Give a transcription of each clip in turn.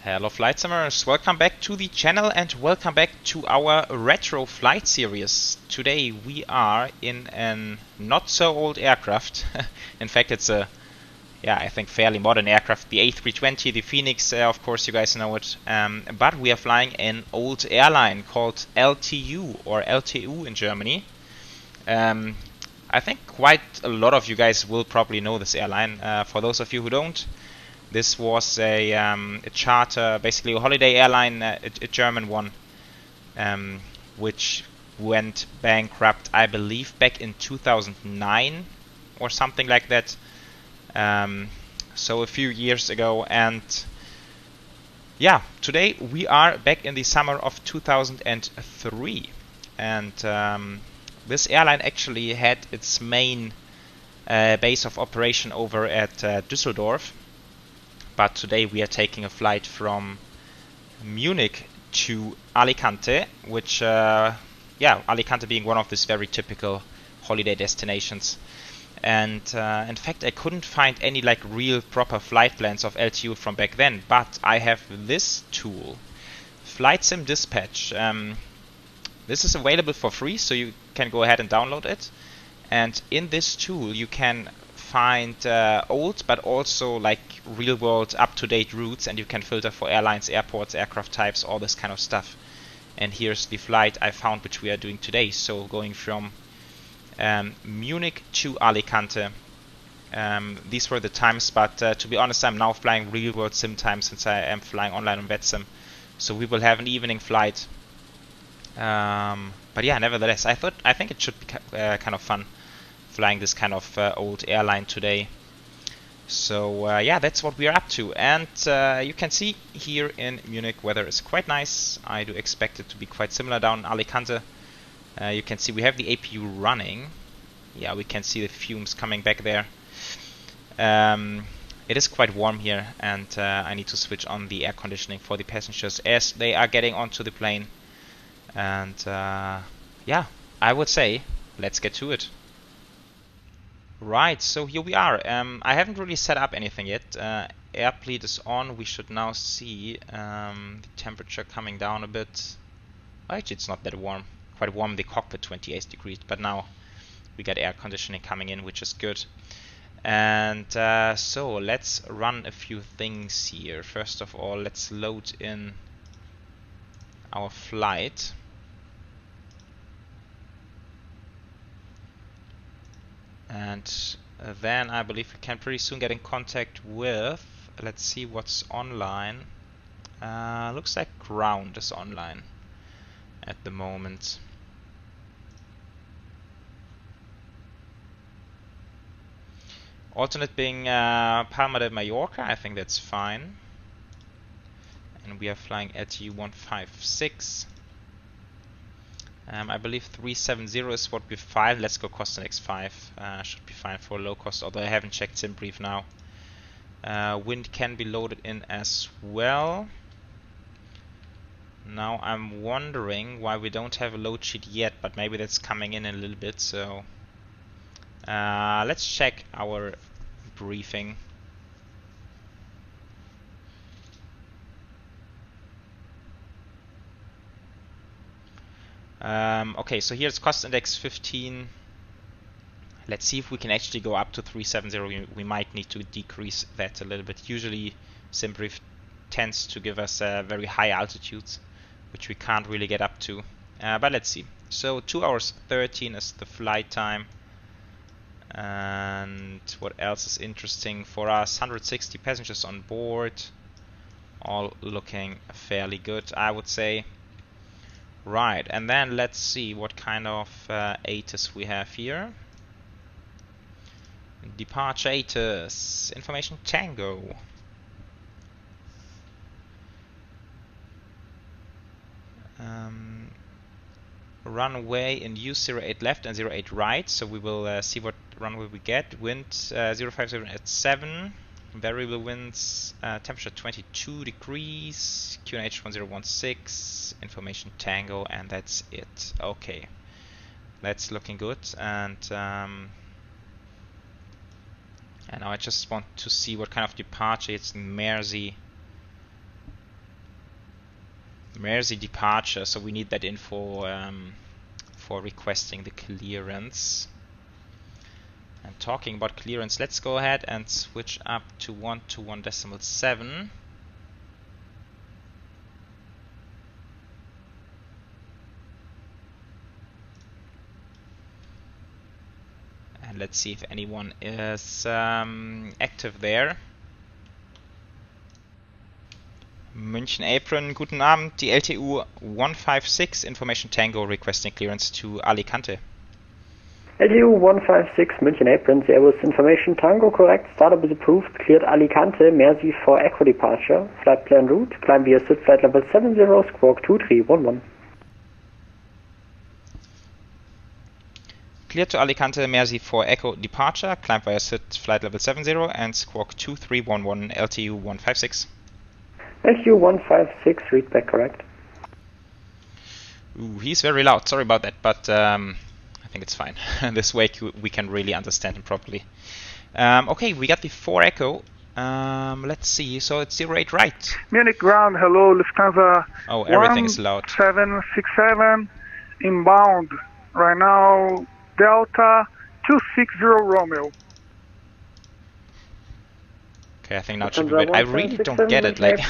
Hello flight simmers, welcome back to the channel and welcome back to our retro flight series. Today we are in an not so old aircraft. In fact it's a, I think fairly modern aircraft, the A320, the Fenix, of course you guys know it. But we are flying an old airline called LTU or LTU in Germany. I think quite a lot of you guys will probably know this airline. For those of you who don't, this was a charter, basically a holiday airline, a German one, which went bankrupt, I believe, back in 2009 or something like that. So a few years ago, and yeah, today we are back in the summer of 2003, and this airline actually had its main base of operation over at Düsseldorf. But today we are taking a flight from Munich to Alicante, which, Alicante being one of these very typical holiday destinations. And in fact, I couldn't find any like real proper flight plans of LTU from back then, but I have this tool, FlightSim Dispatch. This is available for free, so you can go ahead and download it. And in this tool, you can find old but also like real world up-to-date routes, and you can filter for airlines, airports, aircraft types, all this kind of stuff. And here's the flight I found which we are doing today, so going from Munich to Alicante. These were the times, but to be honest, I'm now flying real world sim time since I am flying online on VATSIM, so we will have an evening flight. But yeah, nevertheless, I think it should be kind of fun flying this kind of old airline today. So yeah, that's what we are up to, and you can see here in Munich weather is quite nice. I do expect it to be quite similar down in Alicante. You can see we have the APU running. Yeah, we can see the fumes coming back there. It is quite warm here, and I need to switch on the air conditioning for the passengers as they are getting onto the plane. And yeah, I would say let's get to it. Right, so here we are. I haven't really set up anything yet. Airpleat is on. We should now see the temperature coming down a bit. Actually, it's not that warm. Quite warm in the cockpit, 28 degrees. But now we got air conditioning coming in, which is good. And so let's run a few things here. First of all, let's load in our flight. And then I believe we can pretty soon get in contact with, let's see what's online. Looks like ground is online at the moment. Alternate being Palma de Mallorca, I think that's fine. And we are flying LTU 156. I believe 370 is what we filed. Let's go cost an X5. Should be fine for low cost, although I haven't checked SimBrief now. Wind can be loaded in as well. Now I'm wondering why we don't have a load sheet yet, but maybe that's coming in a little bit. So let's check our briefing. Okay, so here's cost index 15. Let's see if we can actually go up to 370. We might need to decrease that a little bit. Usually SimBrief tends to give us very high altitudes, which we can't really get up to. But let's see. So 2 hours 13 is the flight time. And what else is interesting for us? 160 passengers on board. All looking fairly good, I would say. Right, and then let's see what kind of ATIS we have here. Departure ATIS, information Tango. Runway in use 08 left and 08 right, so we will see what runway we get. Wind 050 at 7. Variable winds, temperature 22 degrees, QNH 1016, information Tango, and that's it. Okay, that's looking good. And now I just want to see what kind of departure. It's Mersey Mersey departure, so we need that info for requesting the clearance. And talking about clearance, let's go ahead and switch up to 121.7. And let's see if anyone is active there. München Apron, guten Abend. Die LTU 156 Information Tango requesting clearance to Alicante. LTU 156 München Apron, Servus Information Tango, correct. Startup is approved. Cleared Alicante. Merci for Echo departure. Flight plan route. Climb via SID flight level 70, squawk 2311. Cleared to Alicante. Merci for Echo departure. Climb via SID flight level 70 and squawk 2311 LTU 156. LTU 156, read back correct. Ooh, he's very loud. Sorry about that, but I think it's fine. This way we can really understand him properly. Okay, we got the 4 Echo. Let's see. So it's 08 right. Munich ground. Hello, Lufthansa. Oh, everything is loud. 767 inbound. Right now, Delta 260 Romeo. Okay, I think now it should be better. I really don't get it. Like,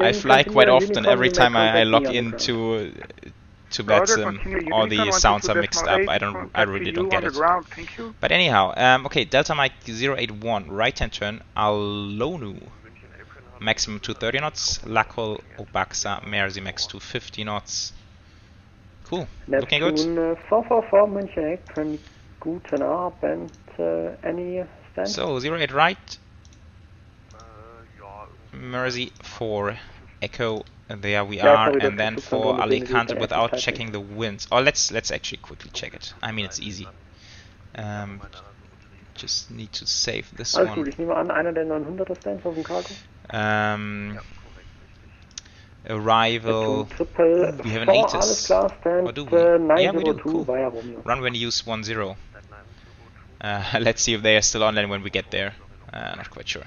I fly quite often. Every time I log into VATSIM, all the sounds are mixed up. I really don't get it. But anyhow, okay, Delta Mike 081, right-hand turn, Alonu, maximum 230 knots, Lacol, Obaxa, Mersey max 250 knots. Cool, looking good. 444 München Apron, guten Abend, any stand? So, 08 right, Mersey 4 Echo, and there we are, and then for Alicante without checking the winds. Oh, let's actually quickly check it. I mean, it's easy. Just need to save this one. Gut, ich nehme an, einer der 900er Stands auf dem Cargo. Arrival. We have an ATIS. Or do we? Yeah, we do. Cool. Runway use 10. Let's see if they are still on when we get there. Not quite sure.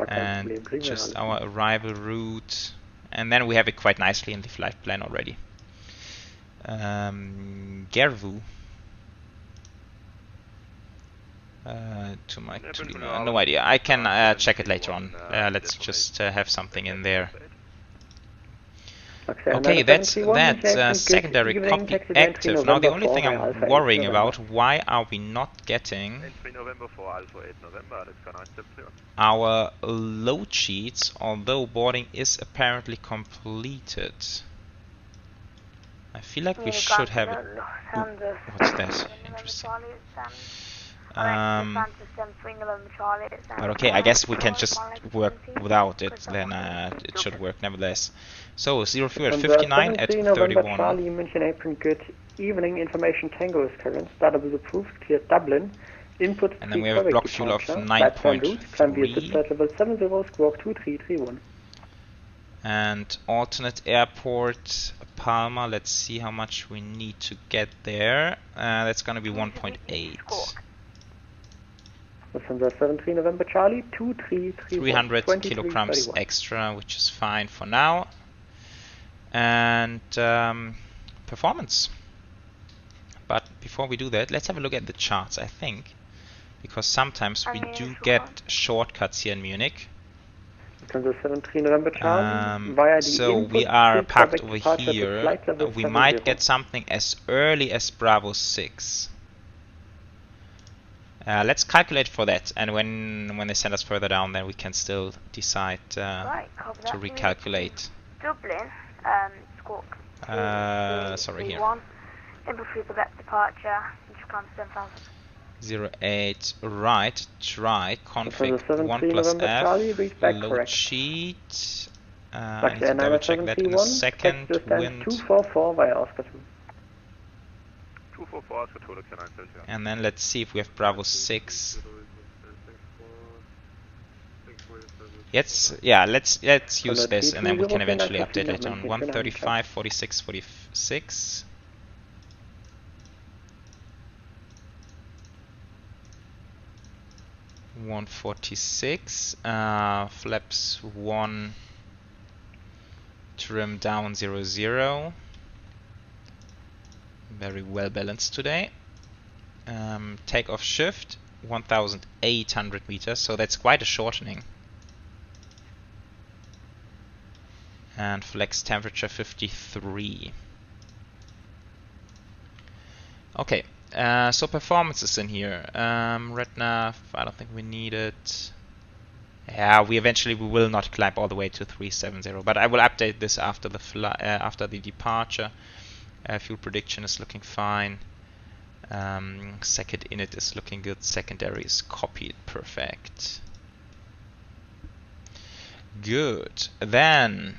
And just our arrival route, and then we have it quite nicely in the flight plan already. Gervu to my no idea. I can check it later on. Let's just have something in there. Okay, that's that. Secondary copy active. Now the only thing I'm worrying about, why are we not getting our load sheets, although boarding is apparently completed? I feel like we should have it. Ooh, what's that? Interesting. But okay, I guess we can just work without it, then it should work nevertheless. So, 0 at 59 at 31. Charlie, München Apron, good evening, information Tango is current, startup is approved, cleared Dublin, input and then we have a block fuel of 9.3. And alternate airport, Palma, let's see how much we need to get there. That's gonna be 1.8. 73 November Charlie, 300 kilograms extra, which is fine for now. And performance. But before we do that, let's have a look at the charts, I think. Because sometimes we do get shortcuts here in Munich. So we are parked over here. We might get something as early as Bravo 6. Let's calculate for that, and when they send us further down, then we can still decide to recalculate. Dublin, squawk. Sorry here. Infantry Quebec departure, just comes 7,000. 08 right, try, config 1 plus F, load sheet. I need to double check that in a second. Wind. 244 via Oscar 2. And then let's see if we have Bravo 6. Let's use this, and then we can eventually update later on. 135, 46, 46. .146, 1. Trim down 00. Very well balanced today. Takeoff shift 1,800 meters, so that's quite a shortening. And flex temperature 53. Okay, so performance is in here. Red nav, I don't think we need it. Yeah, we will not climb all the way to 370, but I will update this after the after the departure. Fuel prediction is looking fine. Second init is looking good. Secondary is copied. Perfect. Good. Then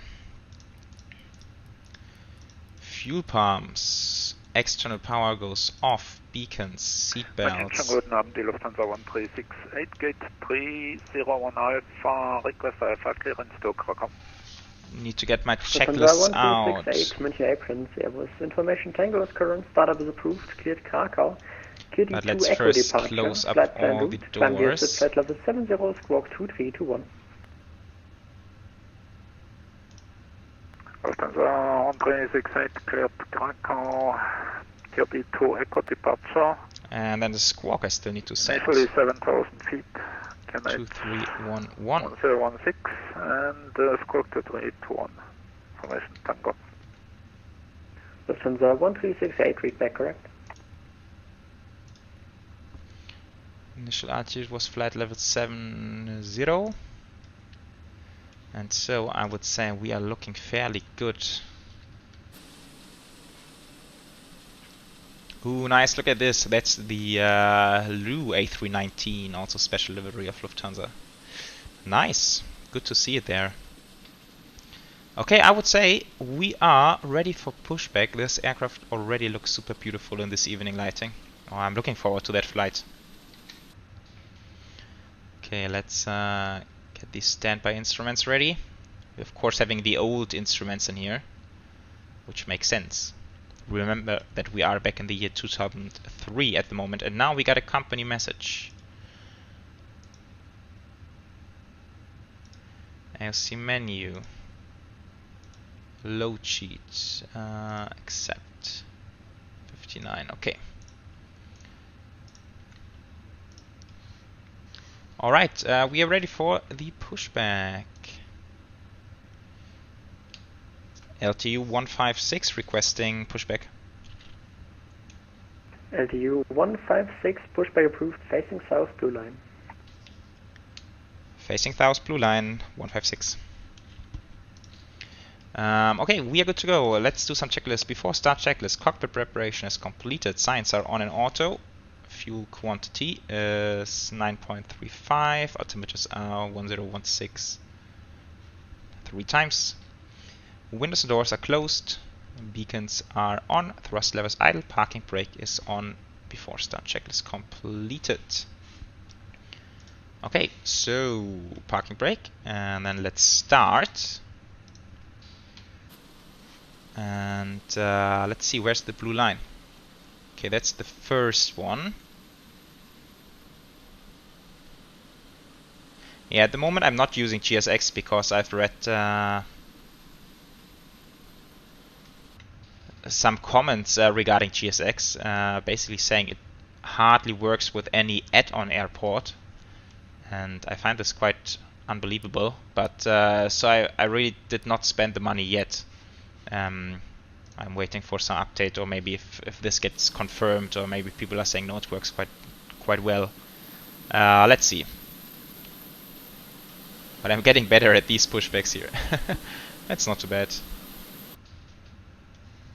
fuel pumps. External power goes off. Beacons, seatbelts. Guten Abend, die Lufthansa 1368, Gate 301 Alpha, request Alpha, clearance to Krakow. Need to get my checklist out. 1268, Munich Aprons, Airbus. Information Tango is current, startup is approved, cleared Krakow. Cleared But E2 let's Echo first departure, close up flight plan all route, the climb via doors. flight level 70, squawk 2321. Lufthansa 1368, cleared Krakow, cleared E2 Echo departure. And then the squawk I still need to set. Initially 7,000 feet. 2311. 1016 and squawk to 321. Information Tango. Lufthansa 1368, read back correct. Initial altitude was flight level 70. And so I would say we are looking fairly good. Ooh, nice, look at this. That's the LTU A319, also special livery of Lufthansa. Nice, good to see it there. Okay, I would say we are ready for pushback. This aircraft already looks super beautiful in this evening lighting. Oh, I'm looking forward to that flight. Okay, let's get these standby instruments ready. We're of course having the old instruments in here, which makes sense. Remember that we are back in the year 2003 at the moment, and now we got a company message. AOC menu. Load sheet. Accept. 59. Okay. Alright, we are ready for the pushback. LTU 156 requesting pushback. LTU 156, pushback approved, facing south, blue line. Facing south, blue line, 156. Okay, we are good to go. Let's do some checklists. Before start checklist, cockpit preparation is completed. Signs are on in auto. Fuel quantity is 9.35. Altimeters are 1016. 3 times. Windows and doors are closed. Beacons are on. Thrust levers idle. Parking brake is on before start checklist completed. Okay, so parking brake, and then let's start. And let's see, where's the blue line? Okay, that's the first one. Yeah, at the moment I'm not using GSX because I've read some comments regarding GSX, basically saying it hardly works with any add-on airport, and I find this quite unbelievable. But so I really did not spend the money yet. I'm waiting for some update, or maybe if this gets confirmed, or maybe people are saying no, it works quite well. Let's see. But I'm getting better at these pushbacks here. That's not too bad.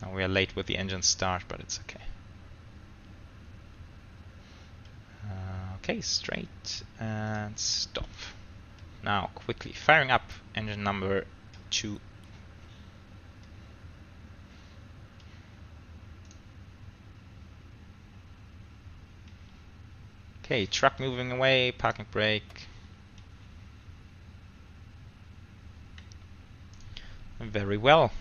Now we are late with the engine start, but it's okay. Okay, straight and stop. Now quickly firing up engine number 2. Okay, truck moving away, parking brake. Very well.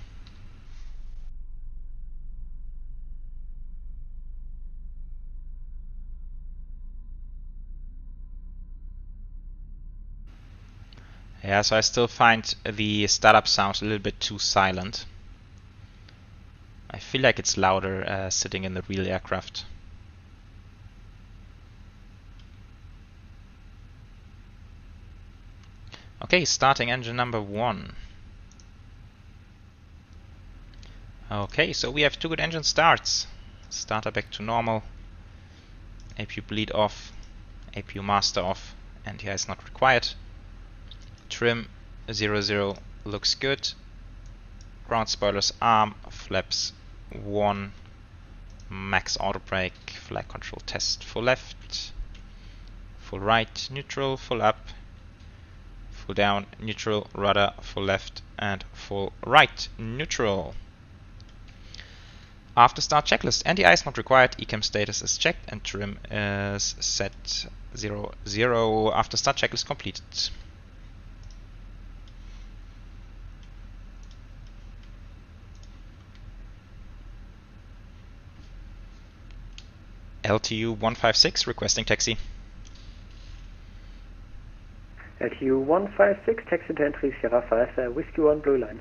Yeah, so I still find the startup sounds a little bit too silent. I feel like it's louder sitting in the real aircraft. Okay, starting engine number 1. Okay, so we have 2 good engine starts. Starter back to normal. APU bleed off. APU master off. NTI is not required. Trim 00 looks good. Ground spoilers arm. Flaps 1. Max auto brake. Flight control test. Full left. Full right. Neutral. Full up. Full down. Neutral. Rudder. Full left. And full right. Neutral. After start checklist, NDI is not required, ECAM status is checked, and trim is set 00. After start checklist completed. LTU 156 requesting taxi. LTU 156, taxi to entry Sierra 5, Whiskey 1 Blue Line.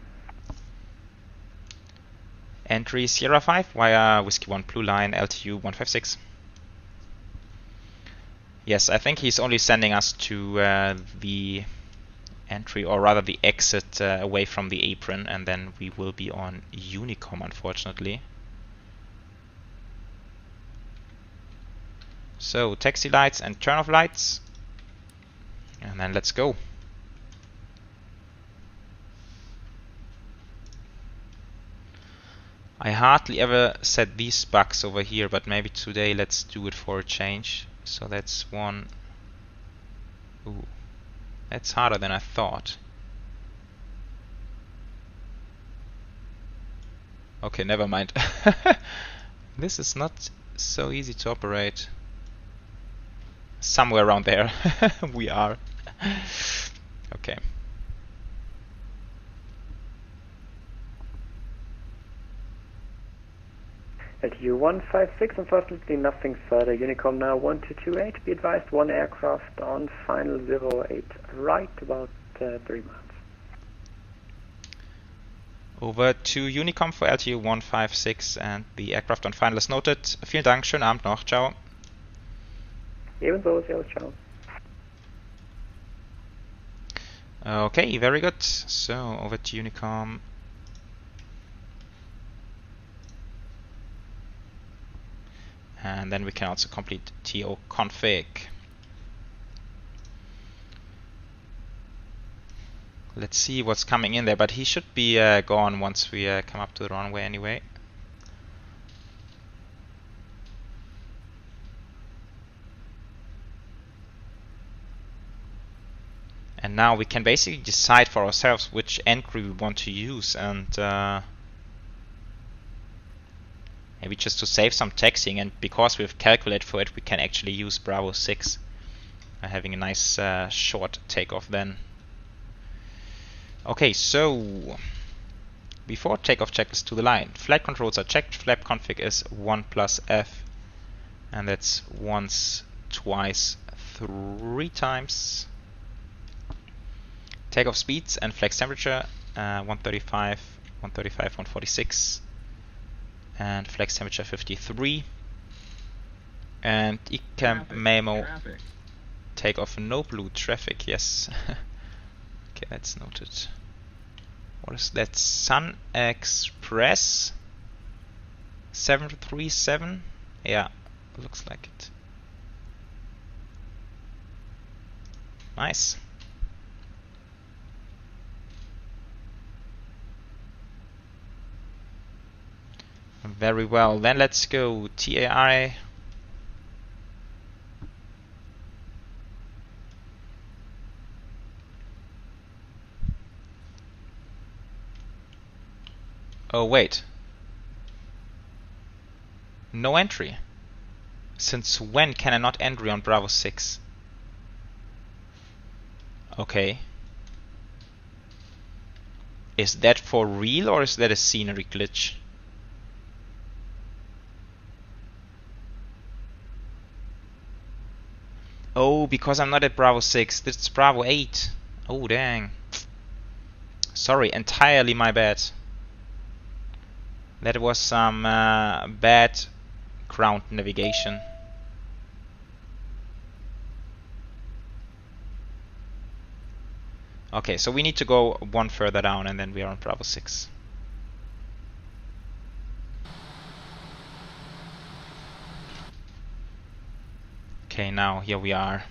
Entry Sierra 5 via Whiskey 1 Blue Line, LTU 156. Yes, I think he's only sending us to the entry, or rather the exit away from the apron, and then we will be on Unicom, unfortunately. So, taxi lights and turn off lights, and then let's go. I hardly ever set these bugs over here, but maybe today let's do it for a change. So that's one. Ooh, that's harder than I thought. Okay, never mind. This is not so easy to operate. Somewhere around there we are. Okay. LTU 156, unfortunately nothing further. Unicom now 1228, be advised 1 aircraft on final 08 right, about 3 miles. Over to Unicom for LTU 156 and the aircraft on final is noted. Vielen Dank, schönen Abend noch, ciao. Ebenso, servus, ciao. Okay, very good. So over to Unicom. And then we can also complete TO config. Let's see what's coming in there, but he should be gone once we come up to the runway anyway. And now we can basically decide for ourselves which entry we want to use, and maybe just to save some taxiing, and because we've calculated for it, we can actually use Bravo 6, having a nice short takeoff then. Okay, so before takeoff checklist to the line, flight controls are checked, flap config is 1+F, and that's once, twice, 3 times. Takeoff speeds and flex temperature 135, 135, 146. And flex temperature 53, and ECAM memo takeoff no blue traffic, yes. Okay, that's noted. What is that? Sun Express 737? Yeah, looks like it. Nice. Very well, then let's go TAI. Oh wait. No entry. Since when can I not entry on Bravo 6? Okay. Is that for real or is that a scenery glitch? Oh, because I'm not at Bravo 6, it's Bravo 8. Oh, dang. Sorry, entirely my bad. That was some bad ground navigation. Okay, so we need to go one further down and then we are on Bravo 6. Okay, now here we are.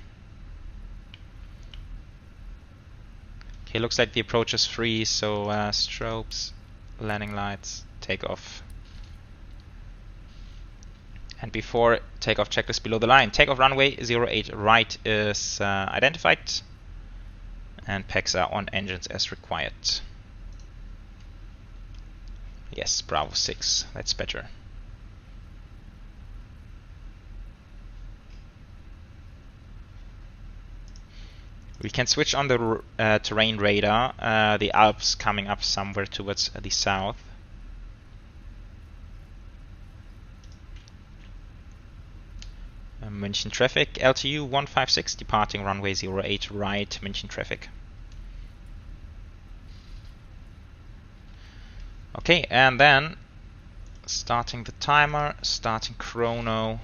Okay, looks like the approach is free, so strobes, landing lights, takeoff. And before takeoff, checklist below the line. Takeoff runway 08 right is identified. And packs are on engines as required. Yes, Bravo 6, that's better. We can switch on the terrain radar, the Alps coming up somewhere towards the south. München traffic, LTU 156, departing runway 08 right, München traffic. Okay, and then starting the timer, starting chrono.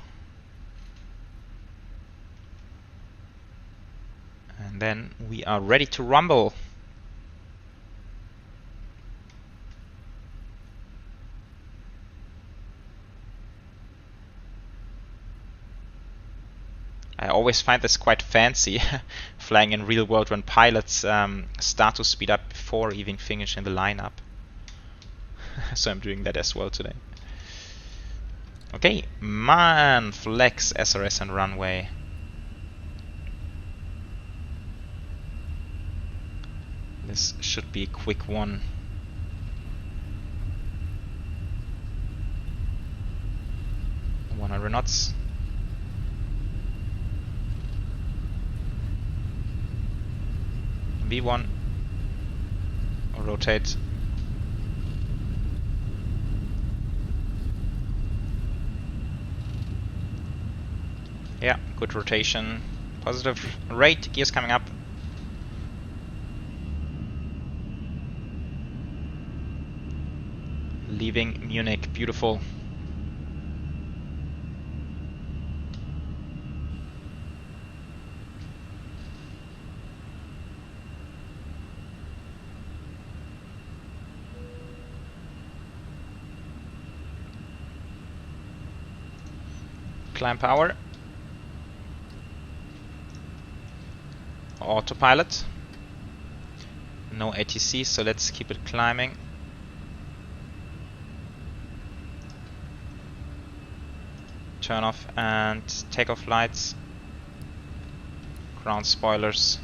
And then we are ready to rumble. I always find this quite fancy, flying in real world when pilots start to speed up before even finishing the lineup. So I'm doing that as well today. Okay, man, flex, SRS and runway. This should be a quick one. – 100 knots. V1. Rotate. Yeah, good rotation. Positive rate, gears coming up. Leaving Munich, beautiful. Climb power. Autopilot. No ATC, so let's keep it climbing. Turn off and takeoff lights. Ground spoilers.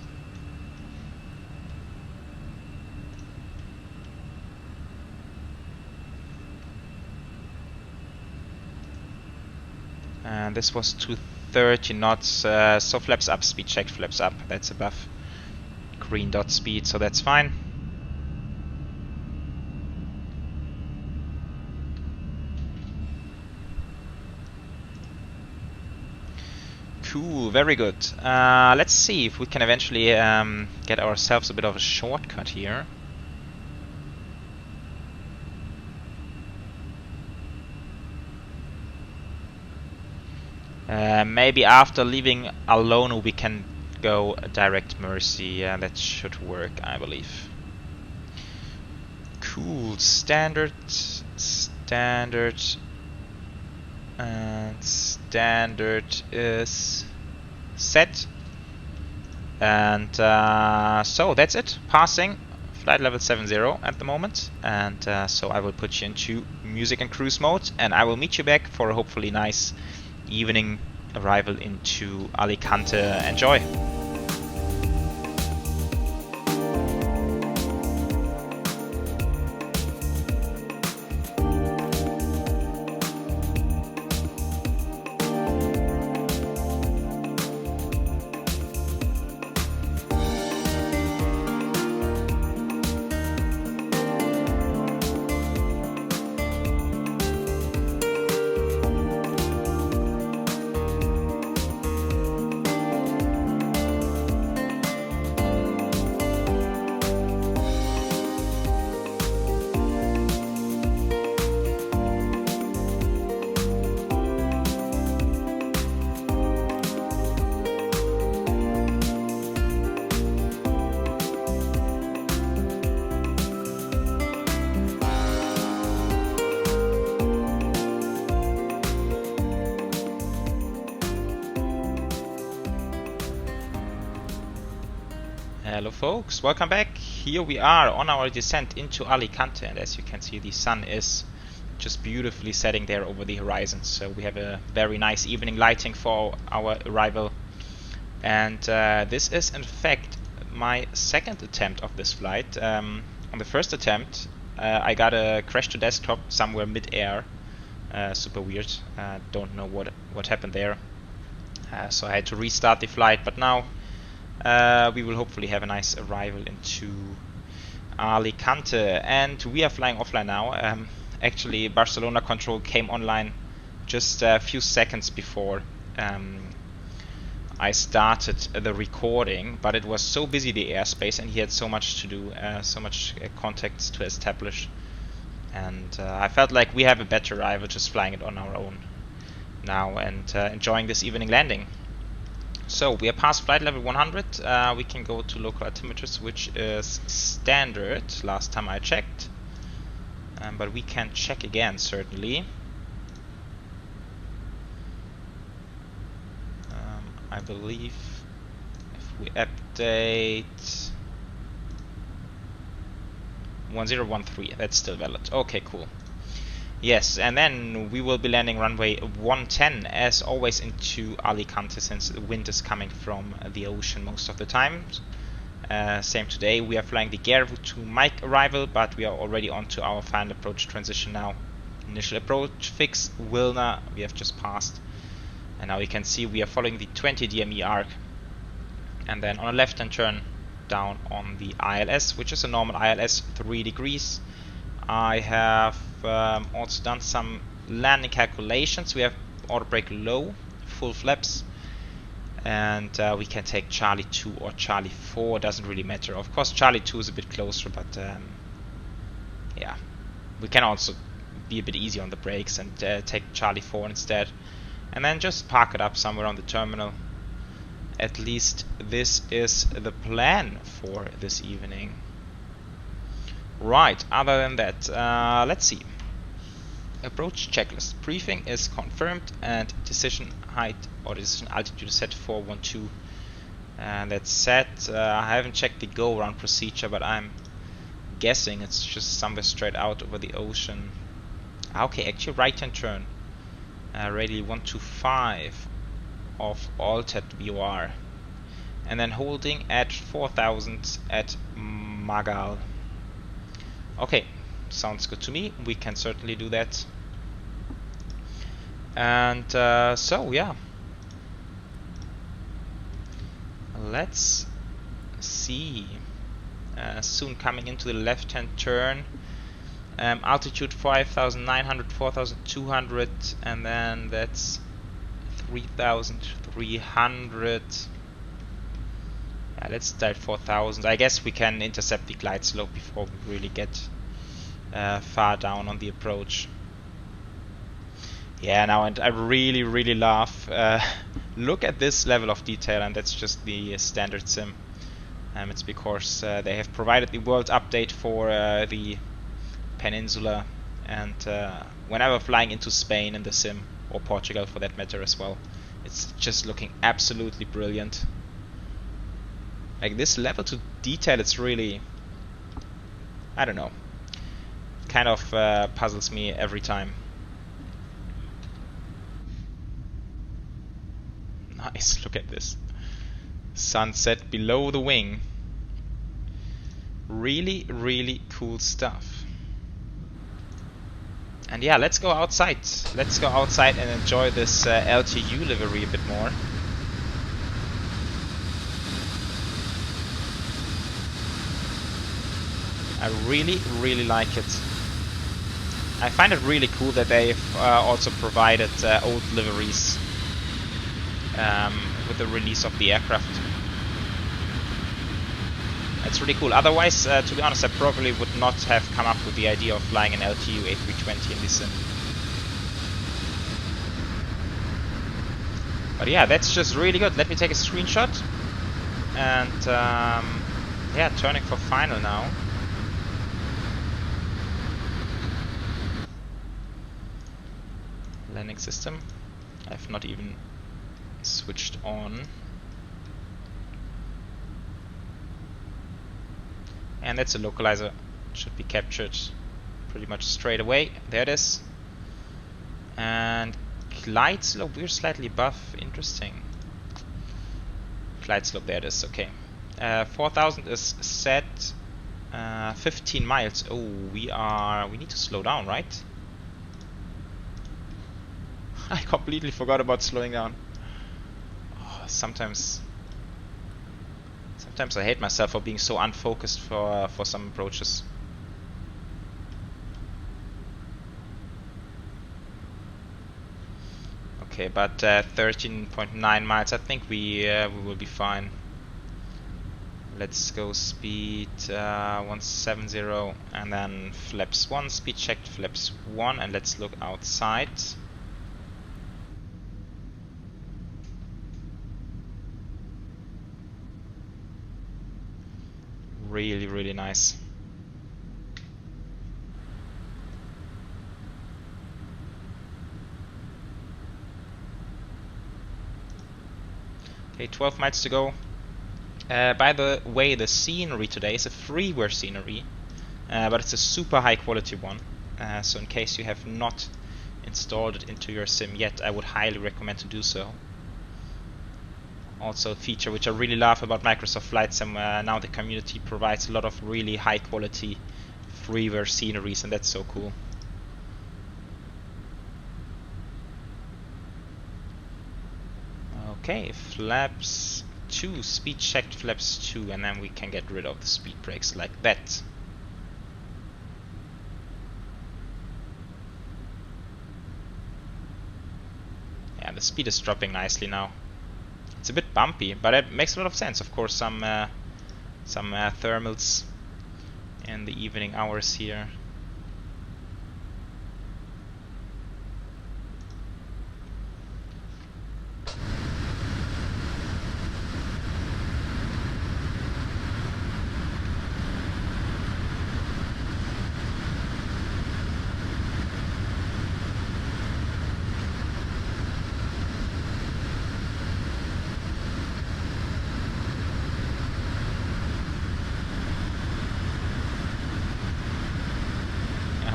And this was 230 knots, so flaps up, speed checked, flaps up, that's above green dot speed, so that's fine. Cool, very good. Let's see if we can eventually get ourselves a bit of a shortcut here. Maybe after leaving Alone we can go direct Mercy. That should work, I believe. Cool, standard, and standard is set. And so that's it. Passing flight level 70 at the moment. And so I will put you into music and cruise mode, and I will meet you back for a hopefully nice evening arrival into Alicante. Enjoy! Hello folks, welcome back. Here we are on our descent into Alicante, and as you can see the sun is just beautifully setting there over the horizon, so we have a very nice evening lighting for our arrival. And this is in fact my second attempt of this flight. On the first attempt I got a crash to desktop somewhere mid-air, super weird, don't know what happened there, so I had to restart the flight, but now we will hopefully have a nice arrival into Alicante, and we are flying offline now. Actually, Barcelona control came online just a few seconds before I started the recording, but it was so busy, the airspace, and he had so much to do, so much contacts to establish, and I felt like we have a better arrival just flying it on our own now and enjoying this evening landing. So we are past flight level 100, we can go to local altimeters, which is standard last time I checked, but we can check again certainly. I believe if we update 1013, that's still valid. Okay, cool. Yes, and then we will be landing runway 110 as always into Alicante, since the wind is coming from the ocean most of the time. Same today, we are flying the Gervu to Mike arrival, but we are already on to our final approach transition now. Initial approach fix, Wilna, we have just passed. And now you can see we are following the 20 DME arc. And then on a left hand turn down on the ILS, which is a normal ILS, 3 degrees. I have also done some landing calculations. We have auto brake low, full flaps, and we can take Charlie 2 or Charlie 4, doesn't really matter. Of course Charlie 2 is a bit closer, but yeah, we can also be a bit easy on the brakes and take Charlie 4 instead, and then just park it up somewhere on the terminal. At least this is the plan for this evening. Right, other than that, let's see. Approach checklist. Briefing is confirmed and decision height or decision altitude is set 412. And that's set. I haven't checked the go around procedure, but I'm guessing it's just somewhere straight out over the ocean. Okay, actually right hand turn. Radial 125 of altered VOR. And then holding at 4000 at Magal. Okay, sounds good to me. We can certainly do that. And so yeah, let's see. Soon coming into the left hand turn, altitude 5900, 4200, and then that's 3300. Let's start 4000. I guess we can intercept the glide slope before we really get far down on the approach. Yeah, now, and I really love, look at this level of detail, and that's just the standard sim. It's because they have provided the world update for the peninsula, and whenever flying into Spain in the sim, or Portugal for that matter as well, it's just looking absolutely brilliant. Like this level to detail, it's really, I don't know, kind of puzzles me every time. Nice, look at this. Sunset below the wing. Really cool stuff. And yeah, let's go outside. Let's go outside and enjoy this LTU livery a bit more. I really like it. I find it really cool that they've also provided old liveries with the release of the aircraft. It's really cool. Otherwise, to be honest, I probably would not have come up with the idea of flying an LTU A320 in this sim. But yeah, that's just really good. Let me take a screenshot. And yeah, turning for final now. Landing system. I've not even switched on. And that's a localizer. Should be captured pretty much straight away. There it is. And glide slope, we're slightly above. Interesting. Glide slope, there it is. Okay. 4000 is set. 15 miles. Oh, we need to slow down, right? I completely forgot about slowing down. Oh, sometimes I hate myself for being so unfocused for some approaches. Okay, but 13.9 miles. I think we will be fine. Let's go speed 170 and then flaps 1. Speed checked, flaps 1, and let's look outside. Really, really nice. Okay, 12 miles to go. By the way, the scenery today is a freeware scenery, but it's a super high quality one. So in case you have not installed it into your sim yet, I would highly recommend to do so. Also a feature which I really love about Microsoft Flight Sim, now the community provides a lot of really high quality freeware sceneries, and that's so cool. Okay, flaps 2, speed checked, flaps 2, and then we can get rid of the speed brakes like that. Yeah, the speed is dropping nicely now. It's a bit bumpy, but it makes a lot of sense. Of course, some thermals in the evening hours here.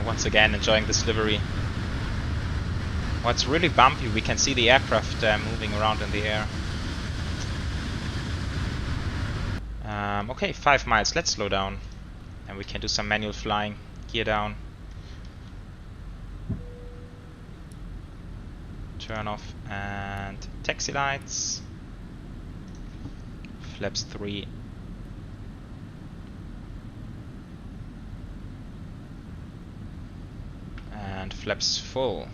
Once again, enjoying this livery. What's really bumpy, we can see the aircraft moving around in the air. Okay, 5 miles, let's slow down. And we can do some manual flying. Gear down. Turn off and taxi lights. Flaps 3. And flaps full.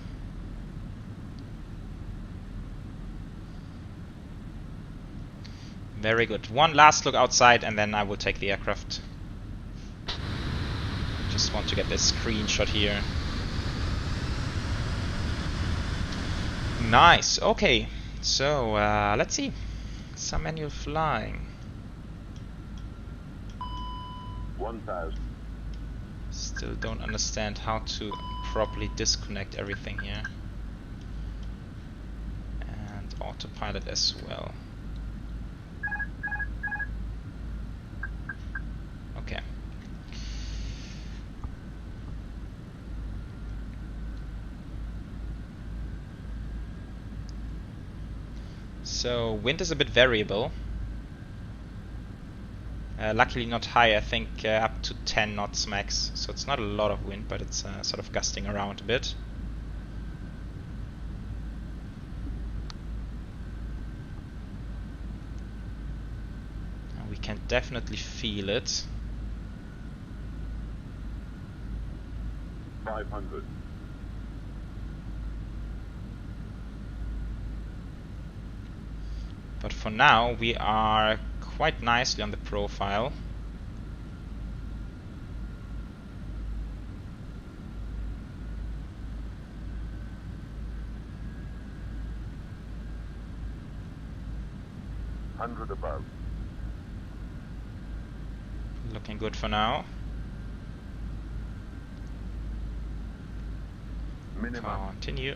Very good. One last look outside and then I will take the aircraft. Just want to get this screenshot here. Nice. Okay. So let's see. Some manual flying. 1000. Still don't understand how to properly disconnect everything here. And autopilot as well. Okay. So wind is a bit variable. Luckily not high, I think up to 10 knots max, so it's not a lot of wind, but it's sort of gusting around a bit. And we can definitely feel it. 500. But for now we are quite nicely on the profile. Above. Looking good for now. Minimum. Continue.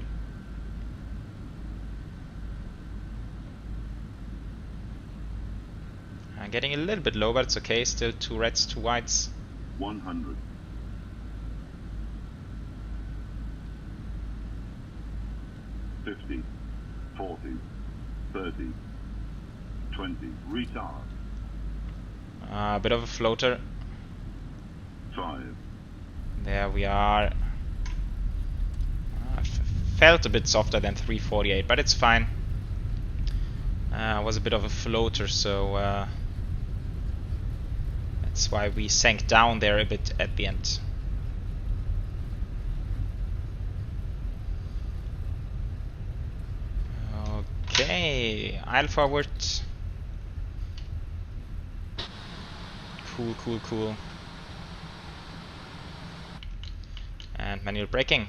Getting a little bit low, but it's okay. Still 2 reds, 2 whites. 100. 50, 40, 30, 20. Retard. A bit of a floater. 5. There we are. Felt a bit softer than 348, but it's fine. Was a bit of a floater, so that's why we sank down there a bit at the end. Okay, idle forward. Cool, cool, cool. And manual braking.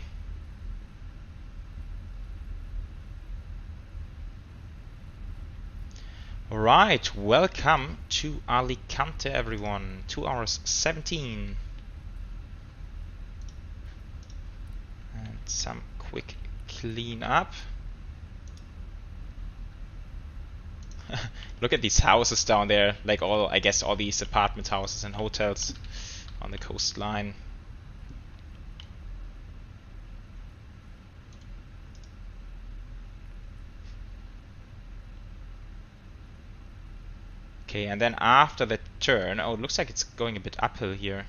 Alright, welcome to Alicante, everyone. 2 hours 17. And some quick clean up. Look at these houses down there, like I guess all these apartment houses and hotels on the coastline. Okay, and then after the turn, oh, it looks like it's going a bit uphill here.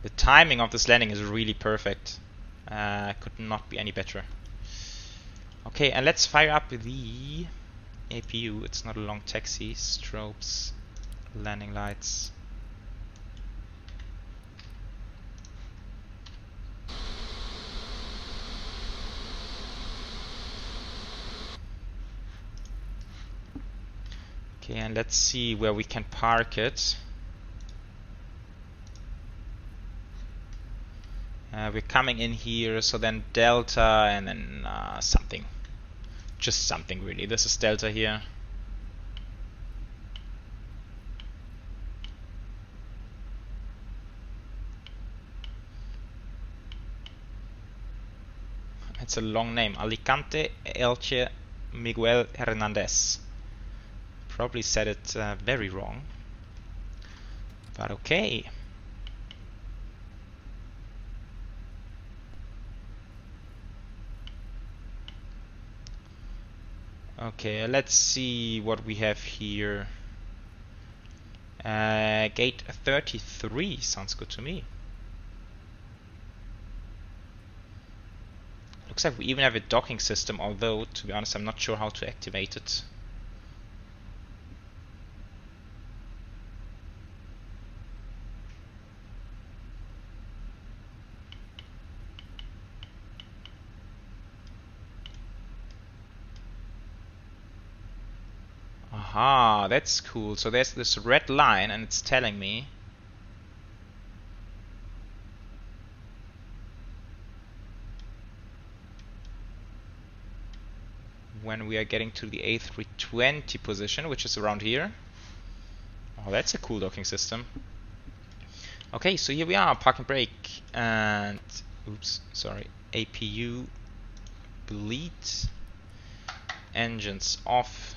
The timing of this landing is really perfect. Could not be any better. Okay, and let's fire up the APU. It's not a long taxi. Strobes, landing lights. Okay, and let's see where we can park it. We're coming in here, so then Delta and then something. Just something really. This is Delta here. It's a long name. Alicante Elche Miguel Hernandez. Probably said it very wrong. But okay. Okay, let's see what we have here. Gate 33 sounds good to me. Looks like we even have a docking system, although, to be honest, I'm not sure how to activate it. Aha, that's cool. So there's this red line and it's telling me when we are getting to the A320 position, which is around here. Oh, that's a cool docking system. Okay, so here we are, park and brake, and oops, sorry, APU bleed, engines off.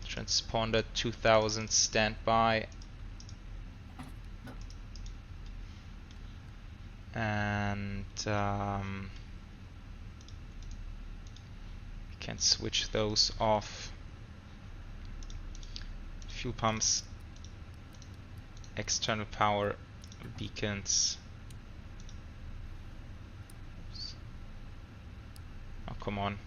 Transponder 2000 standby, and we can switch those off. Fuel pumps, external power, beacons. Oops. Oh, come on.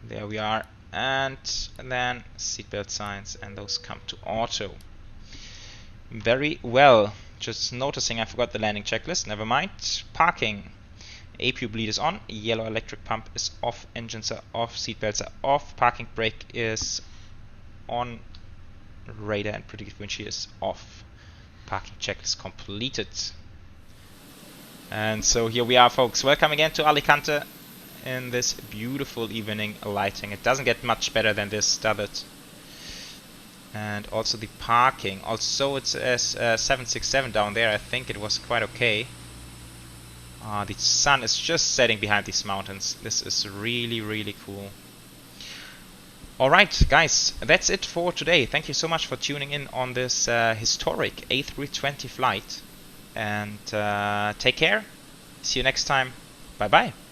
There we are. And then seatbelt signs, and those come to auto. Very well. Just noticing I forgot the landing checklist. Never mind. Parking. APU bleed is on. Yellow electric pump is off. Engines are off. Seatbelts are off. Parking brake is on. Radar and predictive windshield is off. Parking checklist completed. And so here we are, folks. Welcome again to Alicante. In this beautiful evening lighting. It doesn't get much better than this, does it? And also the parking. Also it says 767 down there. I think it was quite okay. The sun is just setting behind these mountains. This is really, really cool. Alright guys, that's it for today. Thank you so much for tuning in on this historic A320 flight. And take care. See you next time. Bye bye.